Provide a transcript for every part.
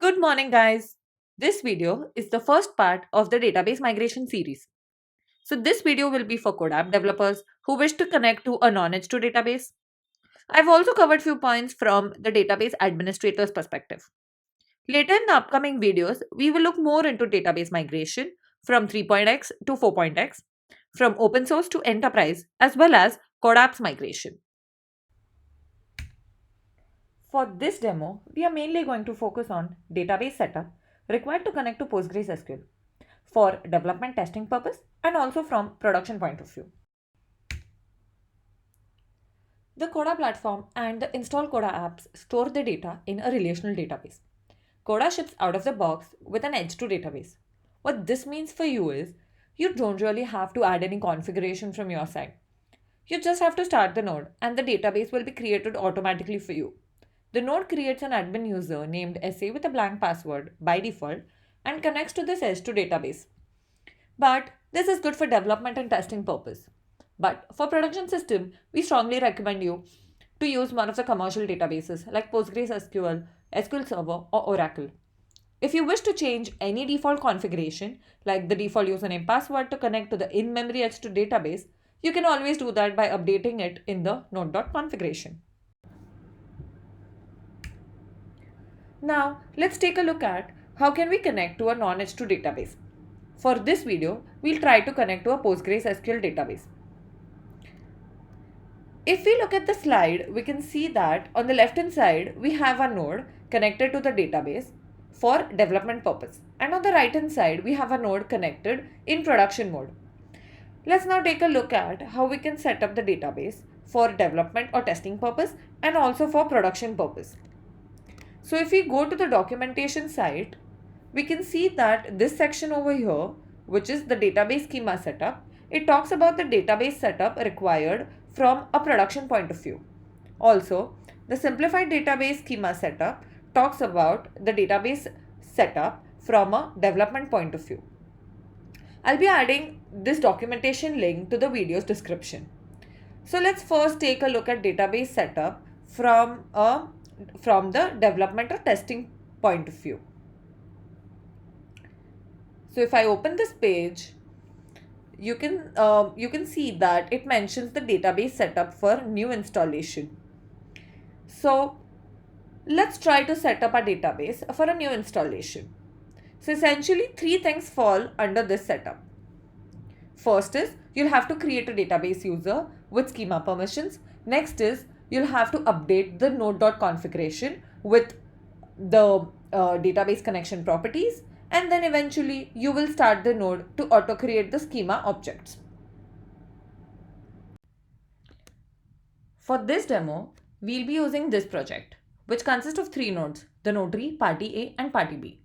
Good morning, guys. This video is the first part of the database migration series. So, this video will be for Corda developers who wish to connect to a non-H2 database. I've also covered few points from the database administrator's perspective. Later in the upcoming videos, we will look more into database migration from 3.x to 4.x, from open source to enterprise, as well as Codapps migration. For this demo, we are mainly going to focus on database setup required to connect to PostgreSQL for development testing purpose and also from production point of view. The Corda platform and the install Corda apps store the data in a relational database. Corda ships out of the box with an H2 database. What this means for you is you don't really have to add any configuration from your side. You just have to start the node and the database will be created automatically for you. The node creates an admin user named SA with a blank password by default and connects to this H2 database. But this is good for development and testing purpose. But for production system, we strongly recommend you to use one of the commercial databases like PostgreSQL, SQL Server or Oracle. If you wish to change any default configuration like the default username password to connect to the in-memory H2 database, you can always do that by updating it in the node.configuration. Now, let's take a look at how can we connect to a non-H2 database. For this video, we'll try to connect to a PostgreSQL database. If we look at the slide, we can see that on the left hand side, we have a node connected to the database for development purpose. And on the right hand side, we have a node connected in production mode. Let's now take a look at how we can set up the database for development or testing purpose and also for production purpose. So if we go to the documentation site, we can see that this section over here, which is the database schema setup, it talks about the database setup required from a production point of view. Also, the simplified database schema setup talks about the database setup from a development point of view. I'll be adding this documentation link to the video's description. So let's first take a look at database setup from the development or testing point of view. So if I open this page, you can see that it mentions the database setup for new installation. So let's try to set up a database for a new installation. So essentially three things fall under this setup. First is you'll have to create a database user with schema permissions. Next is you'll have to update the node.configuration with the database connection properties, and then eventually you will start the node to auto create the schema objects. For this demo, we'll be using this project, which consists of three nodes, the notary, party A and party B.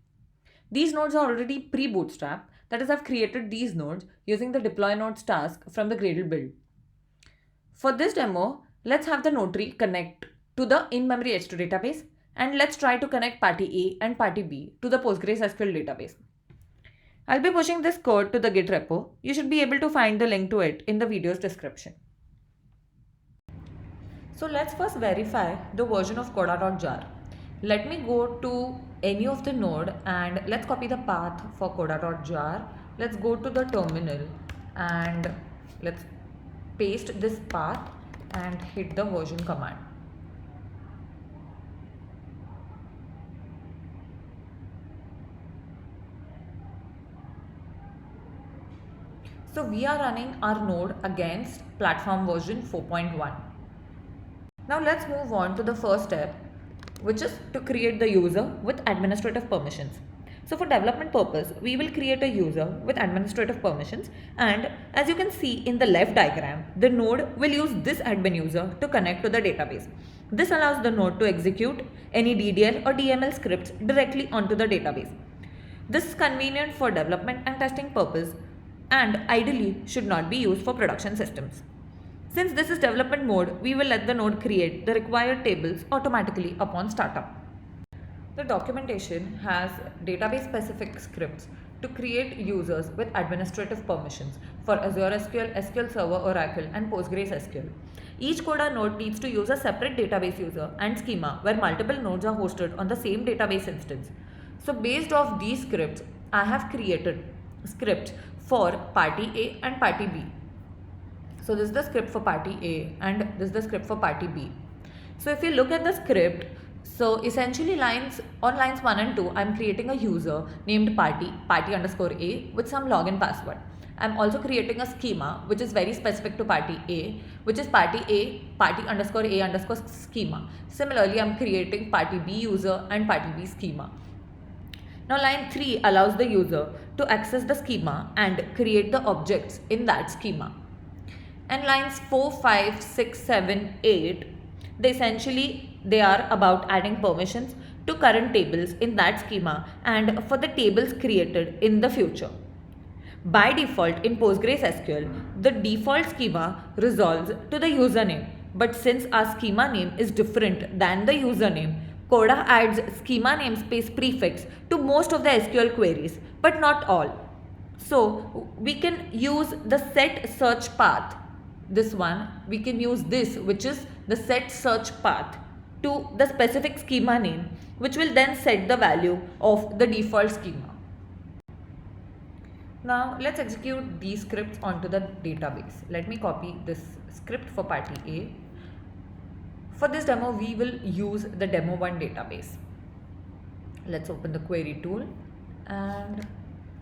These nodes are already pre-bootstrapped, that is, I've created these nodes using the deploy nodes task from the Gradle build. For this demo, let's have the notary connect to the in-memory H2 database, and let's try to connect party A and party B to the PostgreSQL database. I'll be pushing this code to the Git repo. You should be able to find the link to it in the video's description. So let's first verify the version of Corda.jar. Let me go to any of the node and let's copy the path for Corda.jar. Let's go to the terminal and let's paste this path and hit the version command. So we are running our node against platform version 4.1. Now let's move on to the first step, which is to create the user with administrative permissions. So for development purpose, we will create a user with administrative permissions, and as you can see in the left diagram, the node will use this admin user to connect to the database. This allows the node to execute any DDL or DML scripts directly onto the database. This is convenient for development and testing purpose and ideally should not be used for production systems. Since this is development mode, we will let the node create the required tables automatically upon startup. The documentation has database specific scripts to create users with administrative permissions for Azure SQL, SQL Server, Oracle and PostgreSQL. Each Corda node needs to use a separate database user and schema where multiple nodes are hosted on the same database instance. So based off these scripts, I have created scripts for party A and party B. So this is the script for party A and this is the script for party B. So if you look at the script, so essentially lines 1 and 2, I'm creating a user named party underscore A with some login password. I'm also creating a schema which is very specific to party A, which is party underscore A underscore schema. Similarly, I'm creating party B user and party B schema. Now line 3 allows the user to access the schema and create the objects in that schema. And lines 4, 5, 6, 7, 8, they are about adding permissions to current tables in that schema and for the tables created in the future. By default in PostgreSQL, the default schema resolves to the username, but since our schema name is different than the username, Corda adds schema namespace prefix to most of the SQL queries, but not all. So we can use the set search path. This one, we can use this, which is the set search path to the specific schema name, which will then set the value of the default schema. Now let's execute these scripts onto the database. Let me copy this script for party A. For this demo, we will use the demo1 database. Let's open the query tool and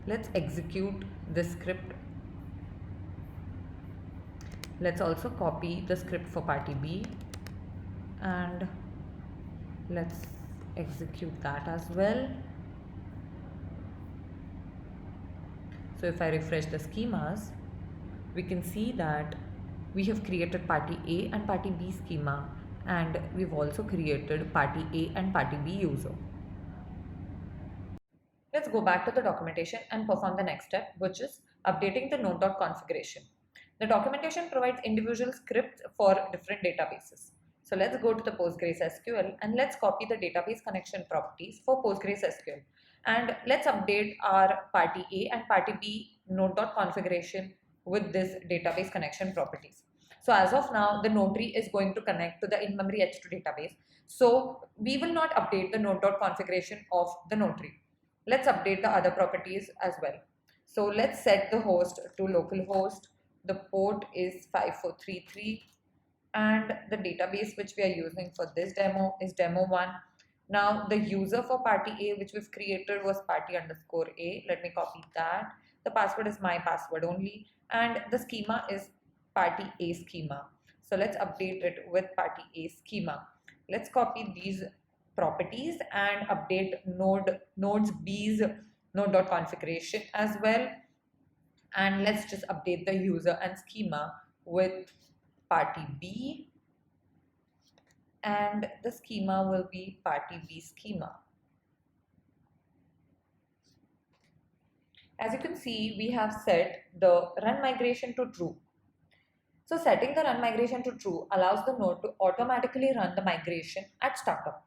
let's execute this script. Let's also copy the script for party B and let's execute that as well. So if I refresh the schemas, we can see that we have created party A and party B schema, and we've also created party A and party B user. Let's go back to the documentation and perform the next step, which is updating the node.configuration. The documentation provides individual scripts for different databases. So let's go to the PostgreSQL and let's copy the database connection properties for PostgreSQL. And let's update our party A and party B node.configuration with this database connection properties. So as of now, the notary is going to connect to the in-memory H2 database. So we will not update the node.configuration of the notary. Let's update the other properties as well. So let's set the host to localhost. The port is 5433 and the database which we are using for this demo is demo1. Now the user for party A which we've created was party underscore A. Let me copy that. The password is my password only and the schema is party A schema. So let's update it with party A schema. Let's copy these properties and update nodes B's node.configuration as well. And let's just update the user and schema with party B and the schema will be party B schema. As you can see, we have set the run migration to true. So setting the run migration to true allows the node to automatically run the migration at startup.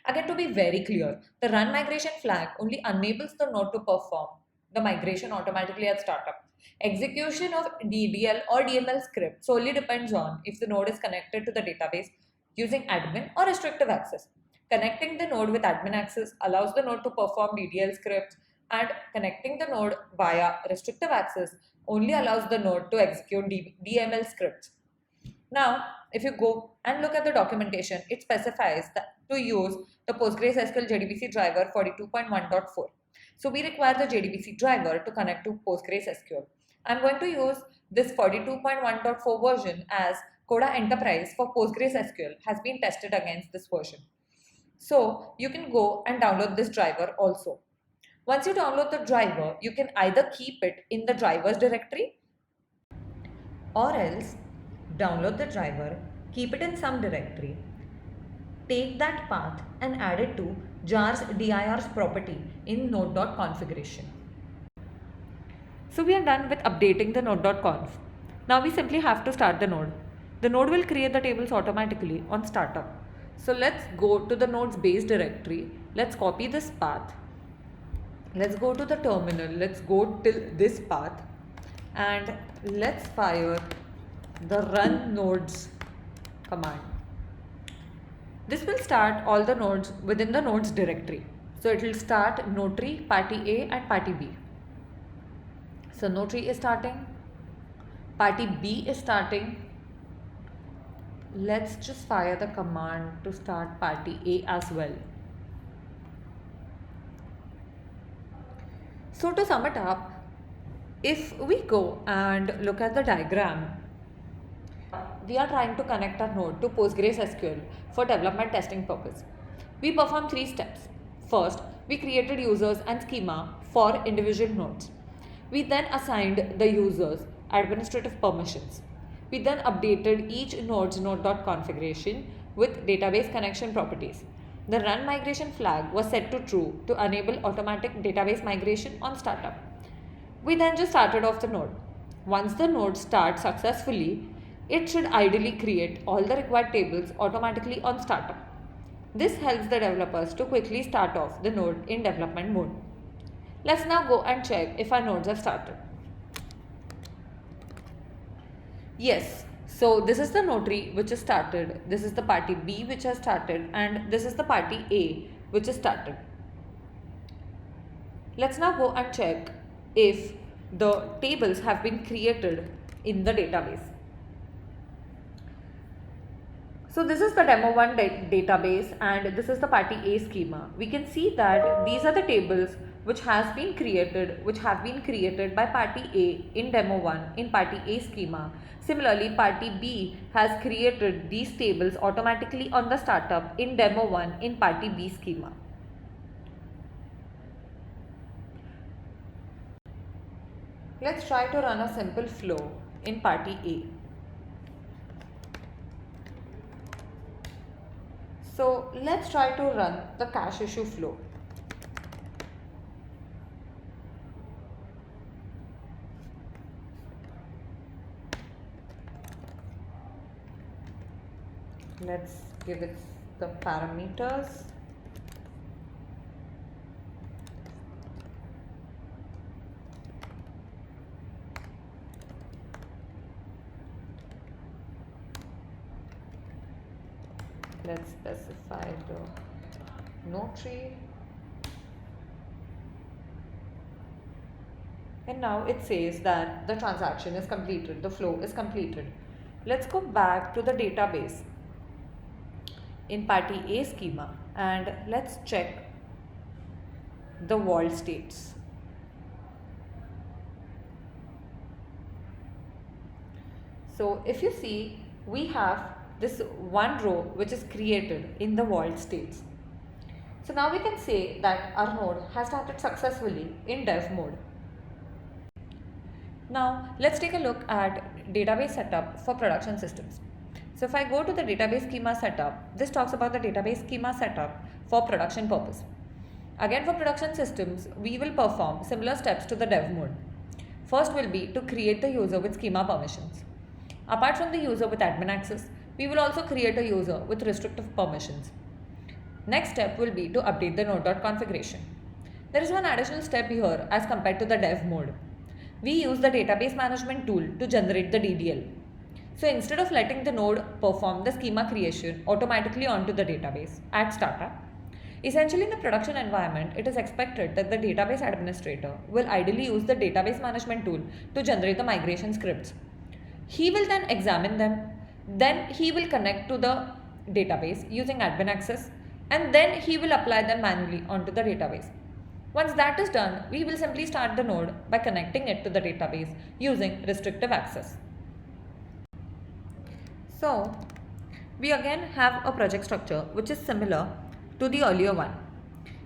Again, to be very clear, the run migration flag only enables the node to perform the migration automatically at startup. Execution of DDL or DML script solely depends on if the node is connected to the database using admin or restrictive access. Connecting the node with admin access allows the node to perform DDL scripts, and connecting the node via restrictive access only allows the node to execute DML scripts. Now, if you go and look at the documentation, it specifies that to use the PostgreSQL JDBC driver 42.1.4. So we require the JDBC driver to connect to PostgreSQL. I'm going to use this 42.1.4 version as Corda Enterprise for PostgreSQL has been tested against this version. So you can go and download this driver also. Once you download the driver, you can either keep it in the drivers directory or else download the driver, keep it in some directory, take that path and add it to jars dir's property in node.configuration. So we are done with updating the node.conf. Now we simply have to start the node. The node will create the tables automatically on startup. So let's go to the node's base directory. Let's copy this path. Let's go to the terminal. Let's go till this path and let's fire the run nodes command. This will start all the nodes within the nodes directory. So it will start notary, party A and party B. So notary is starting, party B is starting. Let's just fire the command to start party A as well. So to sum it up, if we go and look at the diagram, we are trying to connect our node to PostgreSQL for development testing purpose. We perform 3 steps. First, we created users and schema for individual nodes. We then assigned the users administrative permissions. We then updated each node's node.configuration with database connection properties. The run migration flag was set to true to enable automatic database migration on startup. We then just started off the node. Once the node starts successfully, it should ideally create all the required tables automatically on startup. This helps the developers to quickly start off the node in development mode. Let's now go and check if our nodes have started. Yes, so this is the notary which is started, this is the party B which has started, and this is the party A which is started. Let's now go and check if the tables have been created in the database. So this is the demo1 database and this is the party A schema. We can see that these are the tables which have been created by party A in demo1 in party A schema. Similarly, party B has created these tables automatically on the startup in demo1 in party B schema. Let's try to run a simple flow in party A. So let's try to run the cache issue flow. Let's give it the parameters. Let's specify the notary. And now it says that the transaction is completed, the flow is completed. Let's go back to the database in party A schema and let's check the vault states. So if you see, we have this one row which is created in the vault states. So now we can say that our node has started successfully in dev mode. Now let's take a look at database setup for production systems. So if I go to the database schema setup, this talks about the database schema setup for production purpose. Again, for production systems, we will perform similar steps to the dev mode. First will be to create the user with schema permissions. Apart from the user with admin access, we will also create a user with restrictive permissions. Next step will be to update the node.configuration. There is one additional step here as compared to the dev mode. We use the database management tool to generate the DDL. So instead of letting the node perform the schema creation automatically onto the database at startup, essentially in the production environment, it is expected that the database administrator will ideally use the database management tool to generate the migration scripts. He will then examine them. Then he will connect to the database using admin access and then he will apply them manually onto the database. Once that is done, we will simply start the node by connecting it to the database using restrictive access. So we again have a project structure which is similar to the earlier one.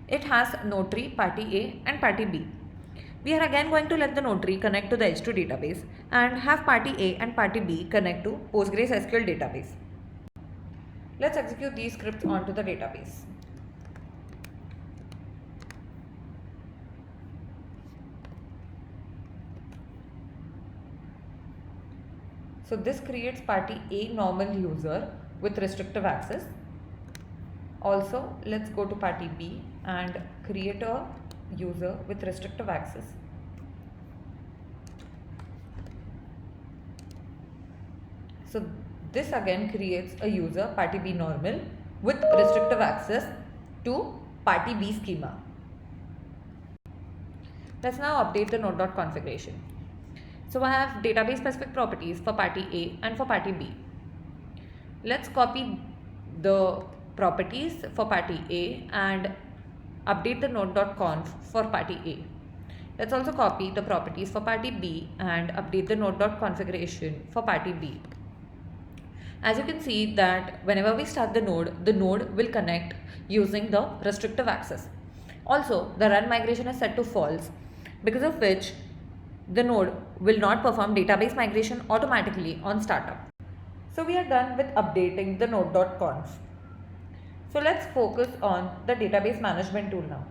It has notary, party A and party B. We are again going to let the notary connect to the H2 database and have party A and party B connect to PostgreSQL database. Let's execute these scripts onto the database. So this creates party A normal user with restrictive access. Also, let's go to party B and create a user with restrictive access. So this again creates a user party B normal with restrictive access to party B schema. Let's now update the node.configuration. So I have database specific properties for party A and for party B. Let's copy the properties for party A and update the node.conf for party A. Let's also copy the properties for party B and update the node.configuration for party B. As you can see that whenever we start the node will connect using the restrictive access. Also, the run migration is set to false, because of which the node will not perform database migration automatically on startup. So we are done with updating the node.conf. So let's focus on the database management tool now.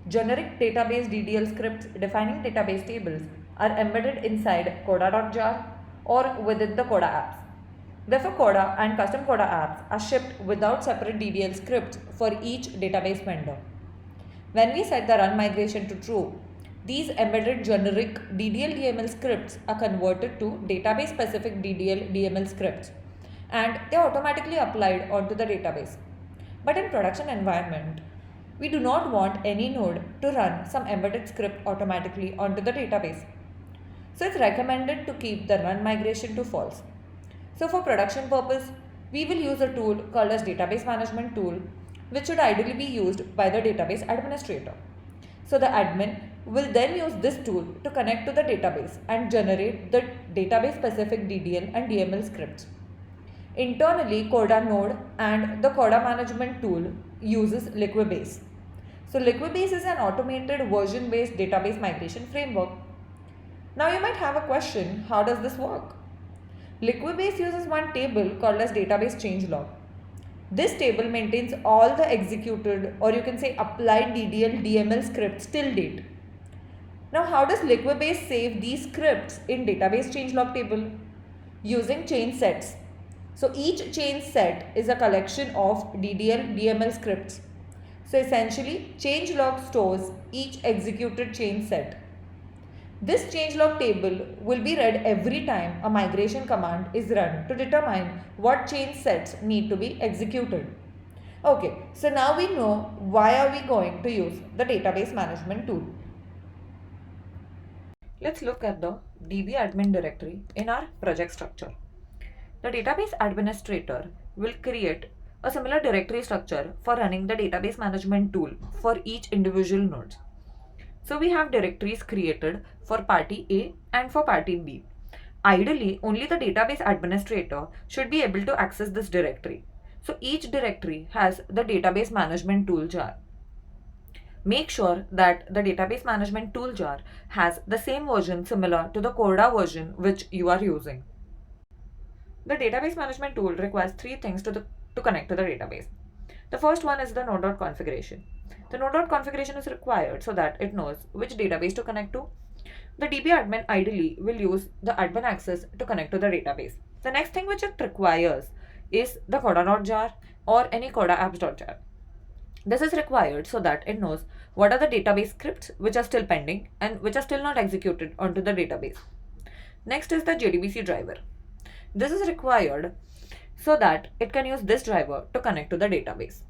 Generic database DDL scripts defining database tables are embedded inside Corda.jar or within the Corda apps. Therefore, Corda and custom Corda apps are shipped without separate DDL scripts for each database vendor. When we set the run migration to true, these embedded generic DDL DML scripts are converted to database specific DDL DML scripts and they are automatically applied onto the database. But in production environment, we do not want any node to run some embedded script automatically onto the database. So it's recommended to keep the run migration to false. So for production purpose, we will use a tool called as database management tool, which should ideally be used by the database administrator. So the admin will then use this tool to connect to the database and generate the database specific DDL and DML scripts. Internally, Corda node and the Corda management tool uses Liquibase. So Liquibase is an automated version-based database migration framework. Now you might have a question, how does this work? Liquibase uses one table called as database changelog. This table maintains all the executed or you can say applied DDL DML scripts till date. Now how does Liquibase save these scripts in database changelog table? Using change sets. So each change set is a collection of DDL DML scripts. So essentially changelog stores each executed change set. This changelog table will be read every time a migration command is run to determine what change sets need to be executed. Okay, so now we know why are we going to use the database management tool. Let's look at the DB admin directory in our project structure. The database administrator will create a similar directory structure for running the database management tool for each individual node. So we have directories created for party A and for party B. Ideally, only the database administrator should be able to access this directory. So each directory has the database management tool jar. Make sure that the database management tool jar has the same version similar to the Corda version which you are using. The database management tool requires three things to connect to the database. The first one is the node.configuration. The node.configuration is required so that it knows which database to connect to. The DB admin ideally will use the admin access to connect to the database. The next thing which it requires is the Corda.jar or any Corda apps.jar. This is required so that it knows what are the database scripts which are still pending and which are still not executed onto the database. Next is the JDBC driver. This is required so that it can use this driver to connect to the database.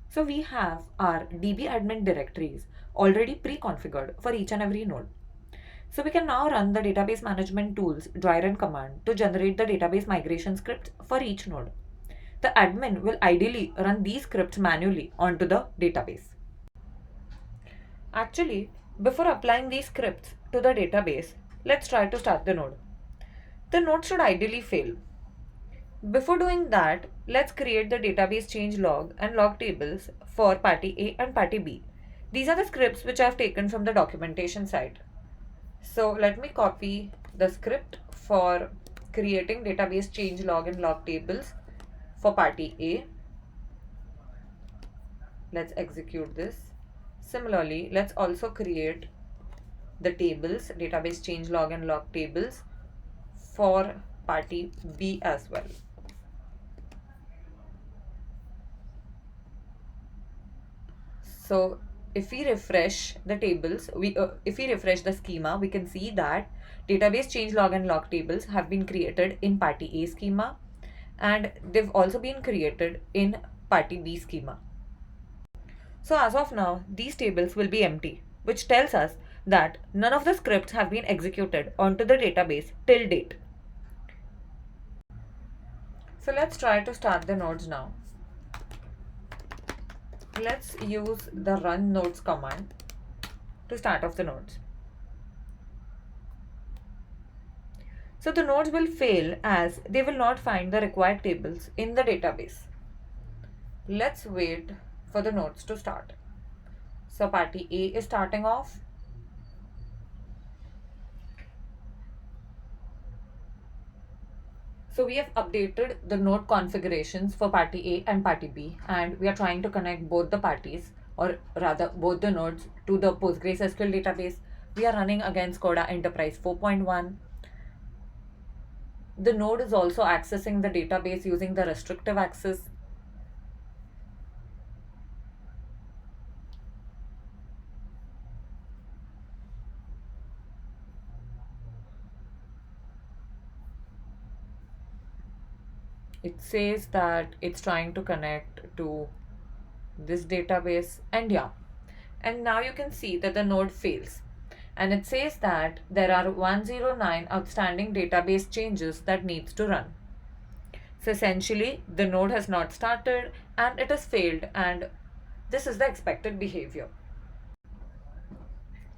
So we have our DB admin directories already pre-configured for each and every node. So we can now run the database management tools dry run command to generate the database migration scripts for each node. The admin will ideally run these scripts manually onto the database. Actually, before applying these scripts to the database, let's try to start the node. The node should ideally fail. Before doing that, let's create the database change log and log tables for party A and party B. These are the scripts which I have taken from the documentation site. So let me copy the script for creating database change log and log tables for party A. Let's execute this. Similarly, let's also create the tables, database change log and log tables for party B as well. So if we refresh the tables, if we refresh the schema, we can see that database change log and log tables have been created in party A schema and they've also been created in party B schema. So as of now, these tables will be empty which tells us that none of the scripts have been executed onto the database till date. So let's try to start the nodes now. Let's use the run nodes command to start off the nodes. So the nodes will fail as they will not find the required tables in the database. Let's wait for the nodes to start. So party A is starting off. So we have updated the node configurations for party A and party B, and we are trying to connect both the parties, or rather both the nodes, to the PostgreSQL database. We are running against Corda Enterprise 4.1. The node is also accessing the database using the restrictive access. It says that it's trying to connect to this database, and yeah, and now you can see that the node fails, and it says that there are 109 outstanding database changes that needs to run. So essentially the node has not started and it has failed, and this is the expected behavior.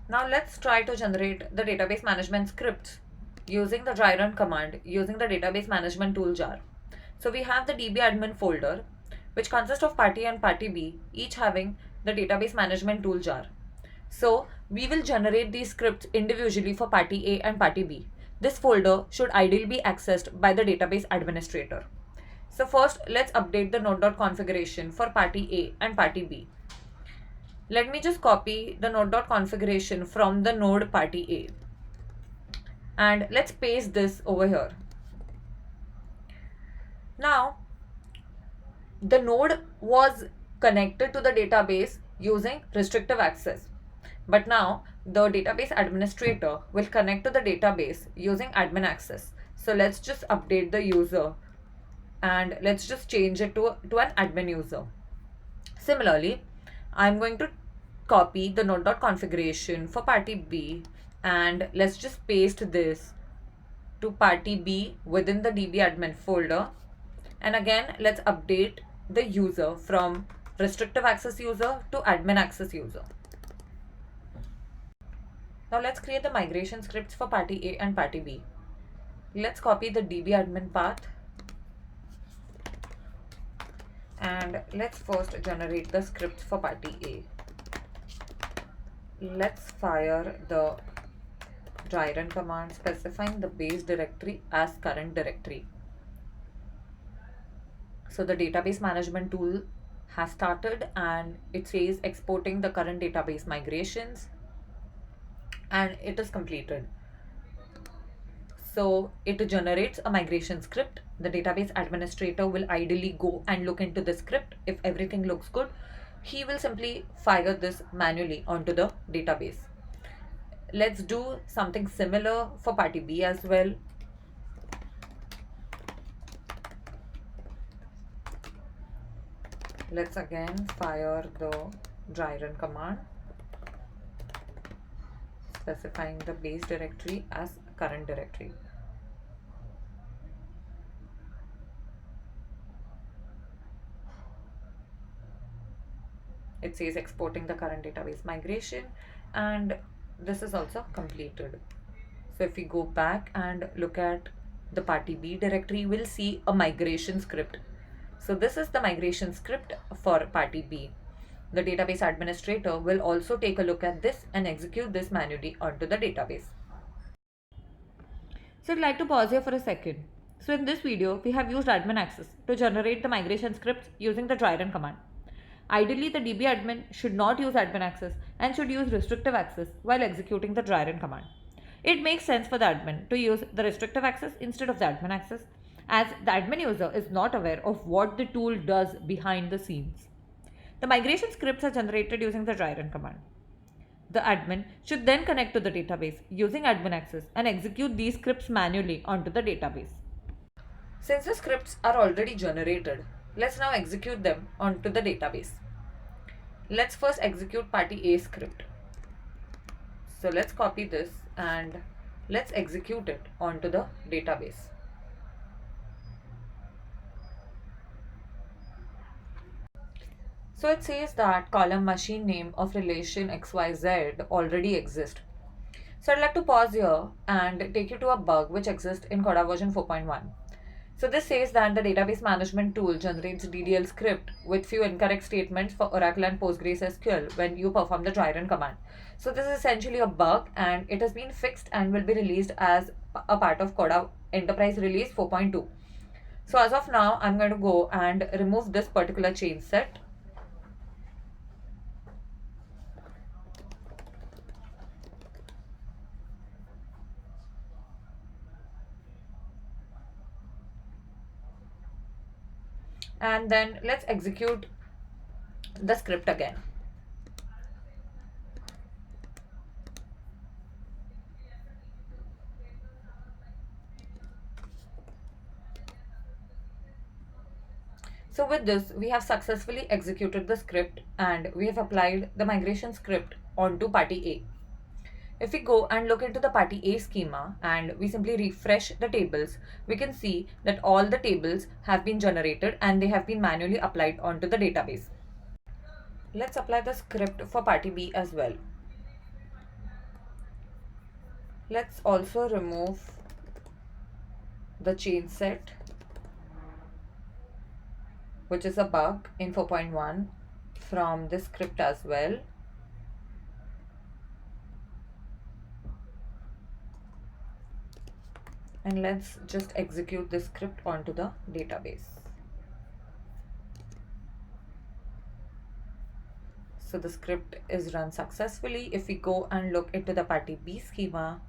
Now let's try to generate the database management scripts using the dry run command using the database management tool jar. So we have the DB admin folder, which consists of party A and party B, each having the database management tool jar. So we will generate these scripts individually for party A and party B. This folder should ideally be accessed by the database administrator. So first, let's update the node.configuration for party A and party B. Let me just copy the node.configuration from the node party A, and let's paste this over here. Now, the node was connected to the database using restrictive access, but now the database administrator will connect to the database using admin access. So let's just update the user and let's just change it to an admin user. Similarly, I'm going to copy the node.configuration for party B, and let's just paste this to party B within the DB admin folder. And again, let's update the user from restrictive access user to admin access user. Now let's create the migration scripts for party A and party B. Let's copy the DB admin path, and let's first generate the scripts for party A. Let's fire the dry run command specifying the base directory as current directory. So the database management tool has started and it says exporting the current database migrations, and it is completed. So it generates a migration script. The database administrator will ideally go and look into the script. If everything looks good, he will simply fire this manually onto the database. Let's do something similar for party B as well. Let's again fire the dry run command specifying the base directory as current directory. It says exporting the current database migration, and this is also completed. So if we go back and look at the party B directory, we'll see a migration script. So this is the migration script for party B. The database administrator will also take a look at this and execute this manually onto the database. So I'd like to pause here for a second. So in this video, we have used admin access to generate the migration scripts using the dry run command. Ideally, the DB admin should not use admin access and should use restrictive access while executing the dry run command. It makes sense for the admin to use the restrictive access instead of the admin access, as the admin user is not aware of what the tool does behind the scenes. The migration scripts are generated using the dry run command. The admin should then connect to the database using admin access and execute these scripts manually onto the database. Since the scripts are already generated, let's now execute them onto the database. Let's first execute party A script. So let's copy this and let's execute it onto the database. So it says that column machine name of relation XYZ already exists. So I'd like to pause here and take you to a bug which exists in Corda version 4.1. So this says that the database management tool generates DDL script with few incorrect statements for Oracle and PostgreSQL when you perform the dry run command. So this is essentially a bug and it has been fixed and will be released as a part of Corda Enterprise Release 4.2. So as of now, I'm going to go and remove this particular change set. And then let's execute the script again. So with this, we have successfully executed the script and we have applied the migration script onto party A. If we go and look into the party A schema and we simply refresh the tables, we can see that all the tables have been generated and they have been manually applied onto the database. Let's apply the script for party B as well. Let's also remove the change set, which is a bug in 4.1 from this script as well. And let's just execute this script onto the database. So the script is run successfully. If we go and look into the party B schema,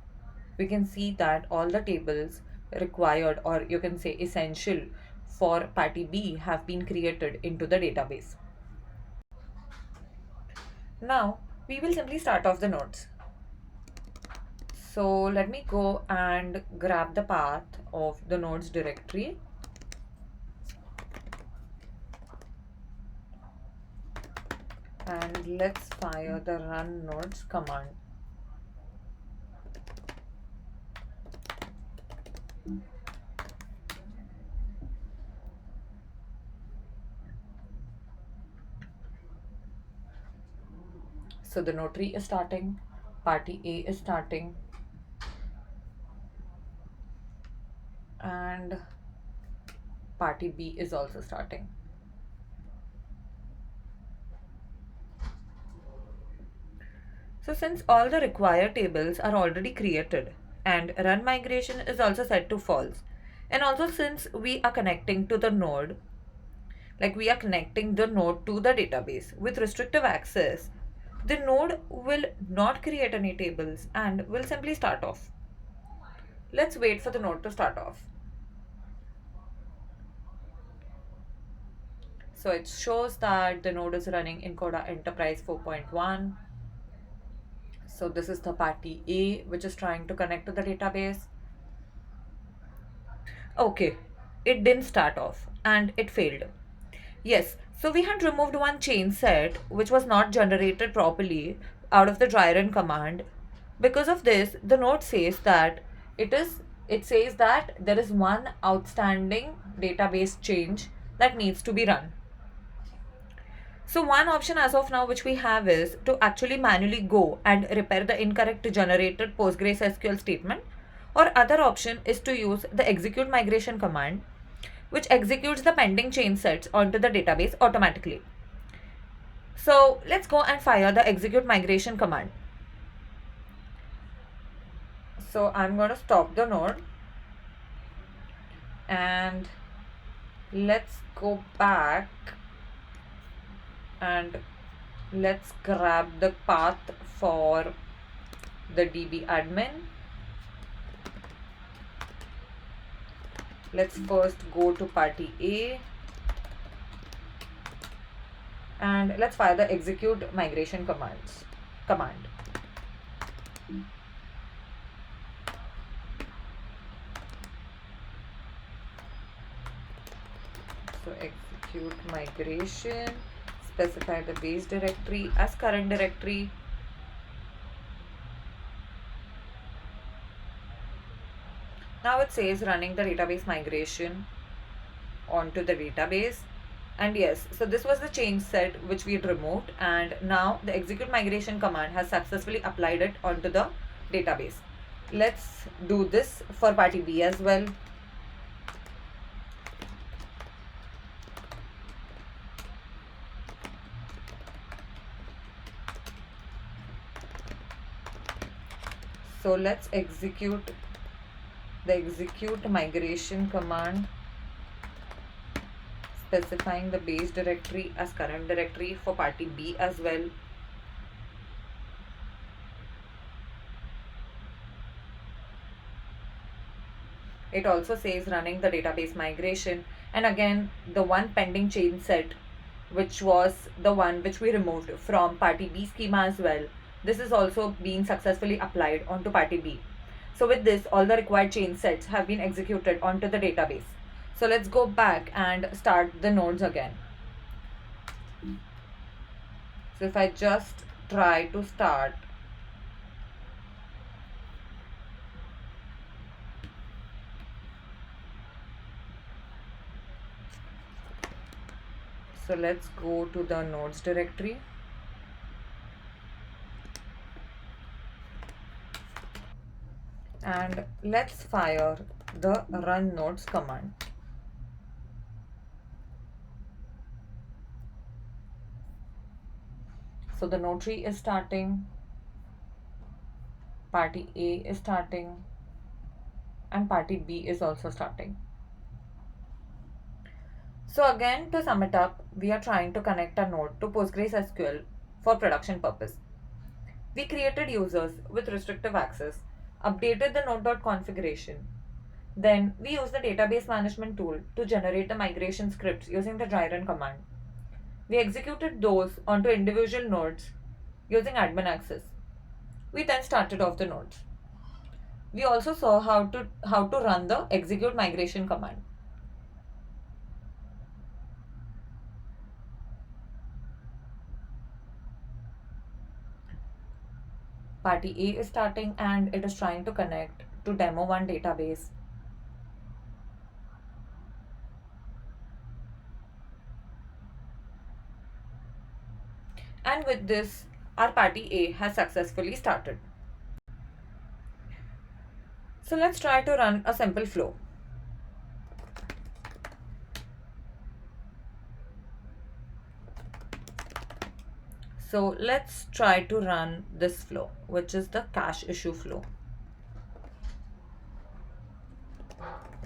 we can see that all the tables required, or you can say essential for party B, have been created into the database. Now we will simply start off the nodes. So let me go and grab the path of the nodes directory. And let's fire the run nodes command. So the node 3 is starting, party A is starting, and party B is also starting. So since all the required tables are already created and run migration is also set to false, and also since we are connecting to the node, like we are connecting the node to the database with restrictive access, the node will not create any tables and will simply start off. Let's wait for the node to start off. So it shows that the node is running in Corda Enterprise 4.1. So this is the party A, which is trying to connect to the database. Okay, it didn't start off and it failed. Yes, so we had removed one chain set which was not generated properly out of the dry run command. Because of this, the node says that it says that there is one outstanding database change that needs to be run. So one option as of now which we have is to actually manually go and repair the incorrect generated PostgreSQL statement, or other option is to use the execute migration command, which executes the pending change sets onto the database automatically. So let's go and fire the execute migration command. So I'm going to stop the node and let's go back and let's grab the path for the DB admin. Let's first go to party A and let's fire the execute migration command. So execute migration, specify the base directory as current directory. Now it says running the database migration onto the database. And yes, so this was the change set which we had removed, and now the execute migration command has successfully applied it onto the database. Let's do this for party B as well. So let's execute the execute migration command, specifying the base directory as current directory for party B as well. It also says running the database migration, and again the one pending change set, which was the one which we removed from party B schema as well. This is also being successfully applied onto party B. So with this, all the required change sets have been executed onto the database. So let's go back and start the nodes again. So if I just try to start, so let's go to the nodes directory. And let's fire the run nodes command. So the node tree is starting, party A is starting, and party B is also starting. So again, to sum it up, we are trying to connect a node to PostgreSQL for production purpose. We created users with restrictive access, updated the node configuration. Then we used the database management tool to generate the migration scripts using the dry run command. We executed those onto individual nodes using admin access. We then started off the nodes. We also saw how to run the execute migration command. Party A is starting and it is trying to connect to demo1 database. And with this, our party A has successfully started. So let's try to run a simple flow. So let's try to run this flow, which is the cache issue flow.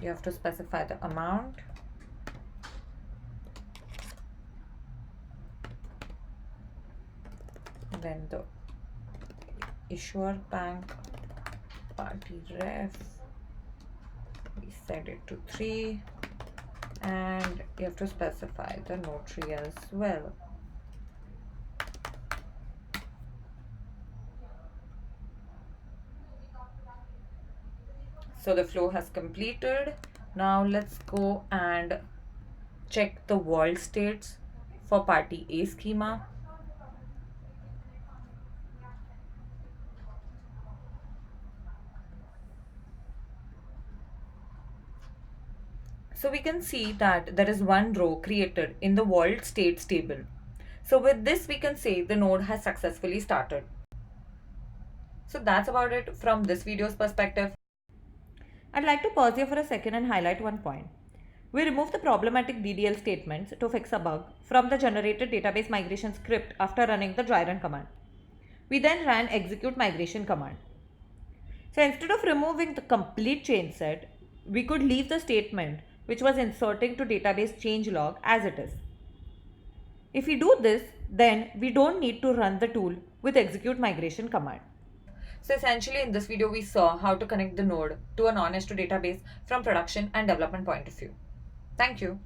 You have to specify the amount. Then the issuer bank, party ref, we set it to 3, and you have to specify the notary as well. So the flow has completed. Now let's go and check the world states for party A schema. So we can see that there is one row created in the world states table. So with this, we can say the node has successfully started. So that's about it from this video's perspective. I'd like to pause here for a second and highlight one point. We removed the problematic DDL statements to fix a bug from the generated database migration script after running the dry run command. We then ran execute migration command. So instead of removing the complete change set, we could leave the statement which was inserting to database change log as it is. If we do this, then we don't need to run the tool with execute migration command. So essentially in this video, we saw how to connect the node to a non-S2 database from production and development point of view. Thank you.